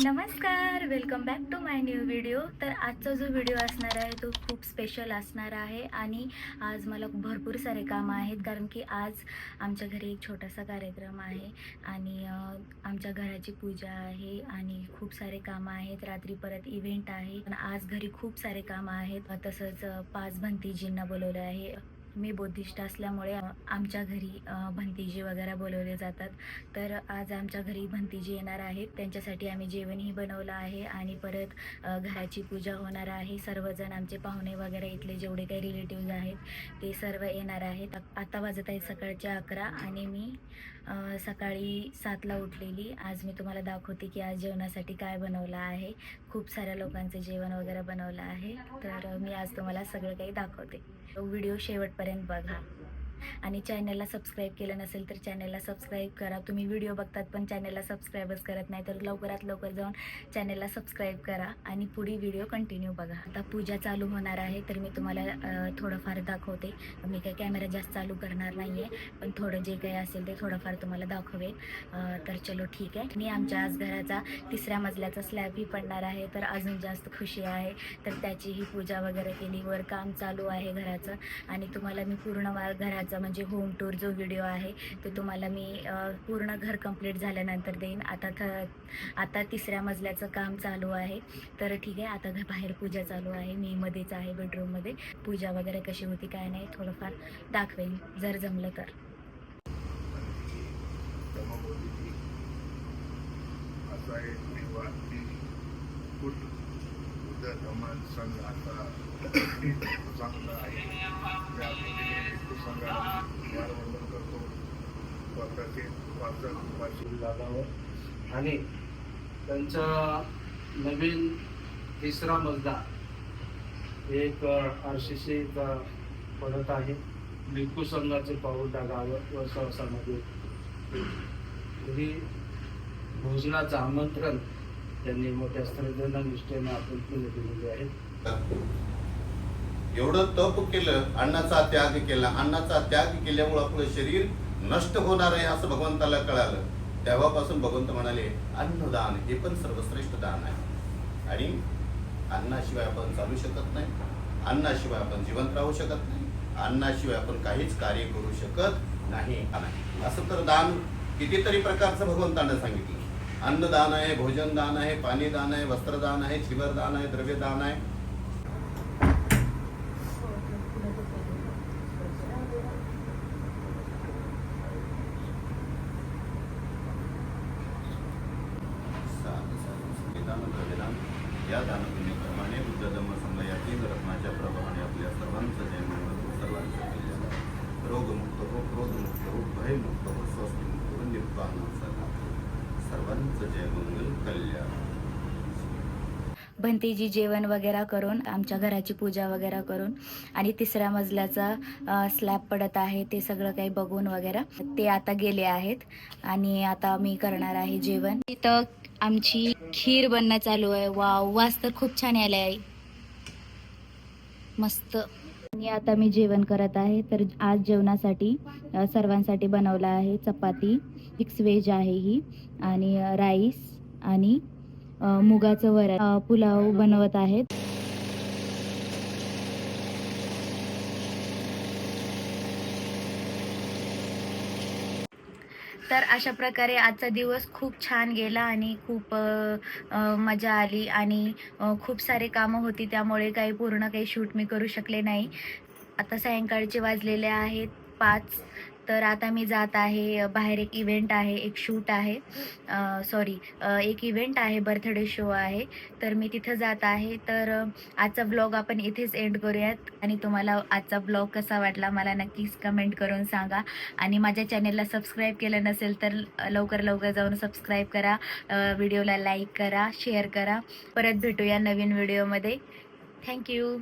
नमस्कार, welcome back to my new video. तर आजचा जो व्हिडिओ असणार आहे तो खूप स्पेशल असणार आहे आणि आज मला भरपूर सारे कामं आहेत कारण की आज आमच्या घरी एक छोटासा कार्यक्रम आहे आणि आमच्या घराची पूजा आहे आणि खूप सारे कामं आहेत. रात्री परत इव्हेंट आहे. पण आज घरी खूप सारे कामं आहेत. तसंच 5 भंतीजींना बोलवलं आहे. मी बौद्धिस्ट असल्यामुळे आमच्या घरी भंतीजी वगैरे बोलवले जातात. तर आज आमच्या घरी भंतीजी येणार आहेत. त्यांच्यासाठी आम्ही जेवणही बनवलं आहे आणि परत घराची पूजा होणार आहे. सर्वजण आमचे पाहुणे वगैरे इथले जेवढे काही रिलेटिव्ज आहेत ते सर्व येणार आहेत. आता वाजत आहेत सकाळचे 11 आणि मी सकाळी 7ला उठलेली. आज मी तुम्हाला दाखवते की आज जेवणासाठी काय बनवलं आहे. खूप साऱ्या लोकांचं जेवण वगैरे बनवलं आहे. तर मी आज तुम्हाला सगळं काही दाखवते. व्हिडिओ शेवटपर्यंत बघा आणि चॅनलला सबस्क्राईब केलं नसेल तर चॅनलला सबस्क्राईब करा. तुम्ही व्हिडिओ बघतात पण चॅनलला सबस्क्राईबच करत नाही, तर लवकरात लवकर जाऊन चॅनलला सबस्क्राईब करा आणि पुढे व्हिडिओ कंटिन्यू बघा. आता पूजा चालू होणार आहे तर मी तुम्हाला थोडंफार दाखवते. मी काही कॅमेरा जास्त चालू करणार नाही आहे, पण थोडं जे काही असेल ते थोडंफार तुम्हाला दाखवेल. तर चलो ठीक आहे. मी आमच्या आज घराचा 3ऱ्या मजल्याचा स्लॅबही पडणार आहे, तर अजून जास्त खुशी आहे. तर त्याचीही पूजा वगैरे केली. वर काम चालू आहे घराचं आणि तुम्हाला मी पूर्ण घराचा म्हणजे होम टूर जो व्हिडिओ आहे ते तुम्हाला मी पूर्ण घर कंप्लीट झाल्यानंतर देईन. आता 3ऱ्या मजल्याचं काम चालू आहे. तर ठीक आहे. आता बाहेर पूजा चालू आहे. मी मध्येच आहे बेडरूममध्ये. पूजा वगैरे कशी होती काय नाही थोडंफार दाखवेन जर जमलं तर. चांगलं आहे. त्या संघाला वंदन करतो. आणि त्यांचा नवीन 3रा मजला एक RCC पडत आहे. लिंकू संघाचे पाऊल टाकावं व सहसामध्ये ही भोजनाचं आमंत्रण त्यांनी मोठ्या श्रद्धेने निष्ठेने आपण दिलेले आहे. एवढं तप केलं, अन्नाचा त्याग केला. अन्नाचा त्याग केल्यामुळे आपलं शरीर नष्ट होणार आहे असं भगवंताला कळालं. तेव्हापासून भगवंत म्हणाले अन्नदान हे पण सर्वश्रेष्ठ दान आहे आणि अन्नाशिवाय आपण चालू शकत नाही, अन्नाशिवाय आपण जिवंत राहू शकत नाही, अन्नाशिवाय आपण काहीच कार्य करू शकत नाही. असं तर दान कितीतरी प्रकारचं भगवंतानं सांगितलं. अन्नदान आहे, भोजन दान आहे, पाणी दान आहे, वस्त्रदान आहे, चिवर दान आहे, द्रव्यदान आहे. या दानपुण्यक्रमाने बुद्ध धम्म संघ या 3 रत्नाच्या प्रभावाने आपल्या सर्वांचं जय मंगल, सर्वांचं कल्याण. रोगमुक्त हो, क्रोधमुक्त हो, भयमुक्त हो, स्वस्तिमुक्त हो, निर्वाण सदा. सर्वांचं जय मंगल कल्याण. भंतीजी जेवण वगैरे करून आमच्या घराची पूजा वगैरे करून आणि 3ऱ्या मजल्याचा स्लॅब पडत आहे ते सगळं काही बघून वगैरे ते आता गेले आहेत आणि आता मी करणार आहे जेवण. इथं आमची खीर बनणं चालू आहे. वाव, वास तर खूप छान आले आहे, मस्त. आणि आता मी जेवण करत आहे. तर आज जेवणासाठी सर्वांसाठी बनवलं आहे चपाती, मिक्स व्हेज आहे ही, आणि राईस आणि मुगाचं वरण, पुलाव बनवत आहेत. तर अशा प्रकारे आजचा दिवस खूप छान गेला आणि खूप मजा आली आणि खूप सारे कामं होती त्यामुळे काही शूट मी करू शकले नाही. आता सायंकाळचे वाजलेले आहेत 5. तर आता मी जात आहे बाहेर. एक इव्हेंट आहे, एक शूट आहे, एक इव्हेंट आहे, बर्थडे शो आहे. तर मी तिथं जात आहे. तर आजचा ब्लॉग आपण इथेच एंड करूयात आणि तुम्हाला आजचा ब्लॉग कसा वाटला मला नक्कीच कमेंट करून सांगा. आणि माझ्या चॅनेलला सबस्क्राईब केलं नसेल तर लवकर जाऊन सबस्क्राईब करा. व्हिडिओला लाईक करा, शेअर करा. परत भेटूया नवीन व्हिडिओमध्ये. थँक्यू.